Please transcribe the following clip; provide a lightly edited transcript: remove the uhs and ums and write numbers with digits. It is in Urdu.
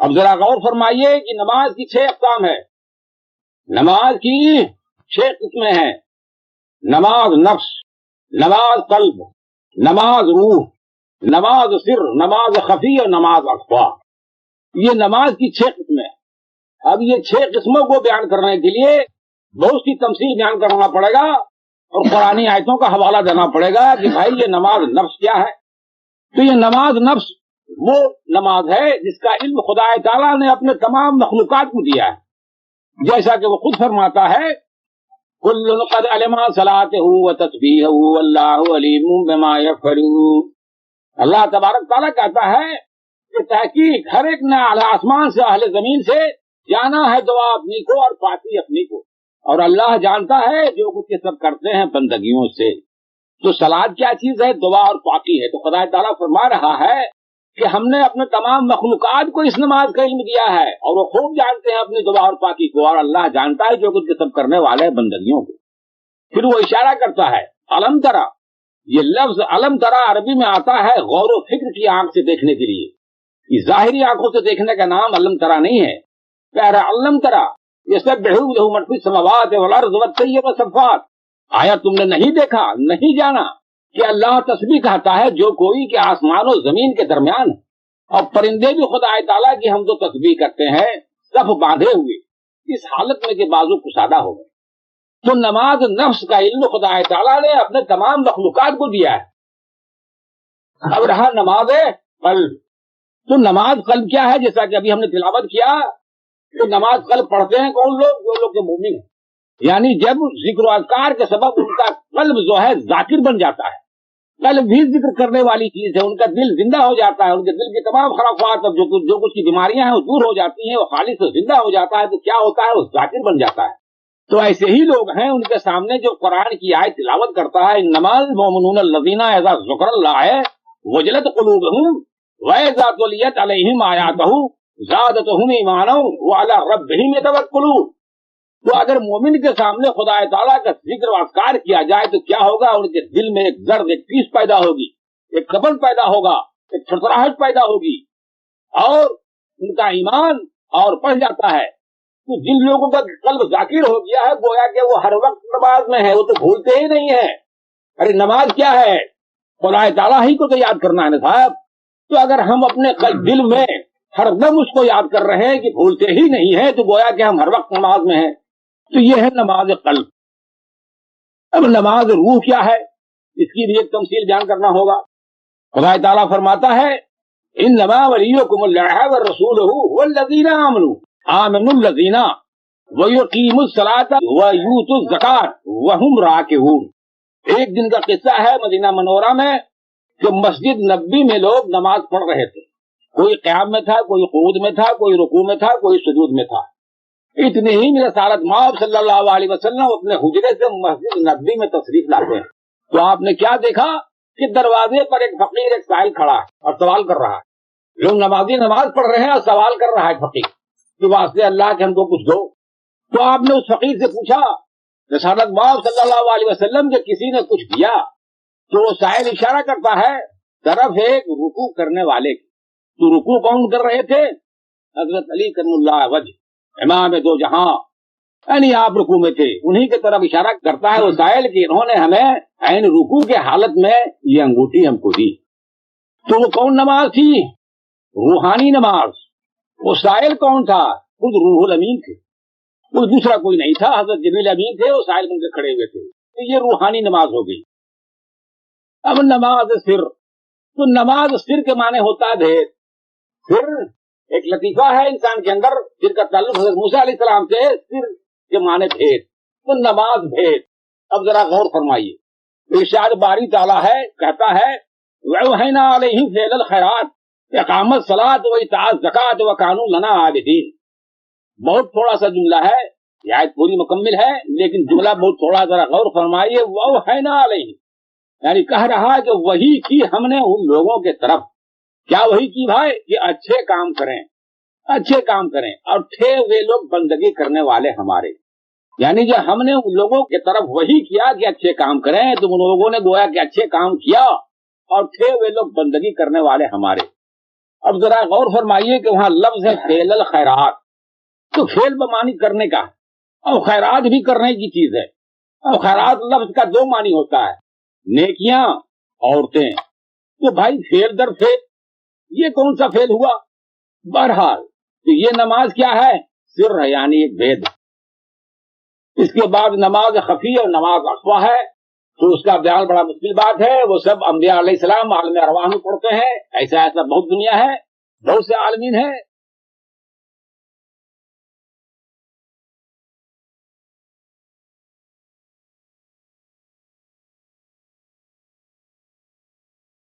اب ذرا غور فرمائیے کہ نماز کی 6 اقسام ہے. نماز کی 6 قسمیں ہیں. نماز نفس، نماز قلب، نماز روح، نماز سر، نماز خفی اور نماز اخفا. یہ نماز کی 6 قسمیں. اب یہ 6 قسموں کو بیان کرنے کے لیے بہت سی تمثیل بیان کرنا پڑے گا اور قرآنی آیتوں کا حوالہ دینا پڑے گا کہ بھائی یہ نماز نفس کیا ہے. تو یہ نماز نفس وہ نماز ہے جس کا علم خدا تعالیٰ نے اپنے تمام مخلوقات کو دیا ہے. جیسا کہ وہ خود فرماتا ہے کل قد علم صلاته وتسبیحه واللہ علیم بما یفعلون. اللہ تبارک تعالیٰ کہتا ہے کہ تحقیق ہر ایک نے اعلی آسمان سے اہل زمین سے جانا ہے دعا اپنی کو اور پاکی اپنی کو، اور اللہ جانتا ہے جو کچھ یہ سب کرتے ہیں بندگیوں سے. تو صلاۃ کیا چیز ہے؟ دعا اور پاکی ہے. تو خدا تعالیٰ فرما رہا ہے کہ ہم نے اپنے تمام مخلوقات کو اس نماز کا علم دیا ہے اور وہ خوب جانتے ہیں اپنی دعا اور پاکی کو، اور اللہ جانتا ہے جو کچھ یہ سب کرنے والے بندگیوں کو. پھر وہ اشارہ کرتا ہے علم ترا. یہ لفظ علم ترا عربی میں آتا ہے غور و فکر کی آنکھ سے دیکھنے کے لیے. یہ ظاہری آنکھوں سے دیکھنے کا نام علم ترا نہیں ہے. کہہ رہا علم ترا یسبح لہ من فی السماوات والارض والطیر والصفات. آیا تم نے نہیں دیکھا، نہیں جانا کہ اللہ تسبیح کہتا ہے جو کوئی کہ آسمان و زمین کے درمیان ہے، اور پرندے بھی خدا تعالیٰ کی ہم تو تسبیح کرتے ہیں صف باندھے ہوئے اس حالت میں کہ بازو کشادہ ہو گئے. تو نماز نفس کا علم خدا تعالیٰ نے اپنے تمام مخلوقات کو دیا ہے. اب رہا نماز قلب. تو نماز قلب کیا ہے؟ جیسا کہ ابھی ہم نے تلاوت کیا تو نماز قلب پڑھتے ہیں کون لوگ؟ جو لوگ کے مومن ہیں. یعنی جب ذکر و اذکار کے سبب ان کا قلب جو ہے ذاکر بن جاتا ہے. قلب بھی ذکر کرنے والی چیز ہے. ان کا دل زندہ ہو جاتا ہے. ان کے دل کی تمام خرافات اور جو کچھ کی بیماریاں ہیں وہ دور ہو جاتی ہیں. وہ خالص زندہ ہو جاتا ہے. تو کیا ہوتا ہے؟ وہ ذاکر بن جاتا ہے. تو ایسے ہی لوگ ہیں ان کے سامنے جو قرآن کی آیت تلاوت کرتا ہے انما المؤمنون الذین اذا ذکر اللہ وجلت قلوبہم واذا تلیت علیہم آیاتہ زادتہم ایمانا وعلی ربہم یتوکلون. تو اگر مومن کے سامنے خدا تعالیٰ کا ذکر و اذکار کیا جائے تو کیا ہوگا؟ ان کے دل میں ایک درد، ایک ٹیس پیدا ہوگی، ایک کبر پیدا ہوگا، ایک تھرتھراہٹ پیدا ہوگی، اور ان کا ایمان اور بڑھ جاتا ہے. تو جن لوگوں کا قلب ذاکر ہو گیا ہے گویا کہ وہ ہر وقت نماز میں ہے، وہ تو بھولتے ہی نہیں ہے. ارے نماز کیا ہے؟ خدا تعالیٰ ہی کو تو یاد کرنا ہے نا صاحب. تو اگر ہم اپنے دل میں ہر دم اس کو یاد کر رہے ہیں کہ بھولتے ہی نہیں ہیں تو گویا کہ ہم ہر وقت نماز میں ہیں. تو یہ ہے نماز قلب. اب نماز روح کیا ہے؟ اس کی بھی ایک تمثیل بیان کرنا ہوگا. خدا تعالیٰ فرماتا ہے انما ولیکم اللہ ورسولہ والذین آمنوا الذین ویقیموا الصلاۃ ویؤتوا الزکاۃ وہم راکعون. ایک دن کا قصہ ہے مدینہ منورہ میں کہ مسجد نبوی میں لوگ نماز پڑھ رہے تھے. کوئی قیام میں تھا، کوئی قعود میں تھا، کوئی رکوع میں تھا، کوئی سجود میں تھا. اتنے ہی میں رسالت مآب صلی اللہ علیہ وسلم اپنے حجرے سے مسجد نبوی میں تشریف لاتے ہیں. تو آپ نے کیا دیکھا کہ دروازے پر ایک فقیر، ایک سائل کھڑا ہے اور سوال کر رہا ہے. لوگ نمازی نماز پڑھ رہے ہیں اور سوال کر رہا ہے فقیر کہ واسطے اللہ کے ہم کو کچھ دو. تو آپ نے اس فقیر سے پوچھا رسالت مآب صلی اللہ علیہ وسلم کہ کسی نے کچھ دیا؟ تو وہ سائل اشارہ کرتا ہے طرف ایک رکوع کرنے والے کی. تو رکوع کون کر رہے تھے؟ حضرت علی کرم اللہ وجہ، امام دو جہاں، یعنی آپ رکوع میں تھے. انہی کی طرف اشارہ کرتا ہے وہ سائل کہ انہوں نے ہمیں عین رکوع کے حالت میں یہ انگوٹھی ہم کو دی. تو وہ کون نماز تھی؟ روحانی نماز. وہ سائل کون تھا؟ خود روح الامین تھے. وہ دوسرا کوئی نہیں تھا. حضرت جبریل امین تھے، وہ سائل بن کے کھڑے ہوئے تھے. تو یہ روحانی نماز ہو گئی. اب نماز سر. تو نماز سر کے معنی ہوتا ہے بھید. سر ایک لطیفہ ہے انسان کے اندر جن کا تعلق حضرت موسیٰ علیہ السلام سے. سر کے معنی بھید. تو نماز بھید. اب ذرا غور فرمائیے. ارشاد باری تعالیٰ ہے، کہتا ہے وَأَوْحَيْنَا عَلَيْهِمْ فِعْلَ الْخَيْرَاتِ وَإِقَامَ الصَّلَاةِ وَإِيتَاءَ الزَّكَاةِ وَكَانُوا لَنَا عَابِدِينَ. بہت تھوڑا سا جملہ ہے، یہ آیت پوری مکمل ہے لیکن جملہ بہت تھوڑا. ذرا غور فرمائیے. وَأَوْحَيْنَا عَلَيْهِمْ، یعنی کہہ رہا ہے کہ وہی کی ہم نے ان لوگوں کے طرف. کیا وہی کی بھائی؟ کہ اچھے کام کریں، اچھے کام کریں اور تھے وہ لوگ بندگی کرنے والے ہمارے. یعنی جو ہم نے ان لوگوں کی طرف وہی کیا کہ اچھے کام کریں تو ان لوگوں نے گویا کہ اچھے کام کیا اور تھے وہ لوگ بندگی کرنے والے ہمارے. اب ذرا غور فرمائیے کہ وہاں لفظ ہے فعل الخیرات، تو فعل بمانی کرنے کا ہے، اور خیرات بھی کرنے کی چیز ہے، اور خیرات لفظ کا دو معنی ہوتا ہے، نیکیاں، عورتیں، تو بھائی فعل در فعل یہ کون سا فعل ہوا؟ بہرحال تو یہ نماز کیا ہے؟ سر ہے، یعنی ایک بھید۔ اس کے بعد نماز خفی اور نماز اخفا ہے، تو اس کا بیان بڑا مشکل بات ہے، وہ سب انبیاء علیہ السلام عالم ارواح میں پڑھتے ہیں، ایسا بہت دنیا ہے، بہت سے عالمین ہیں،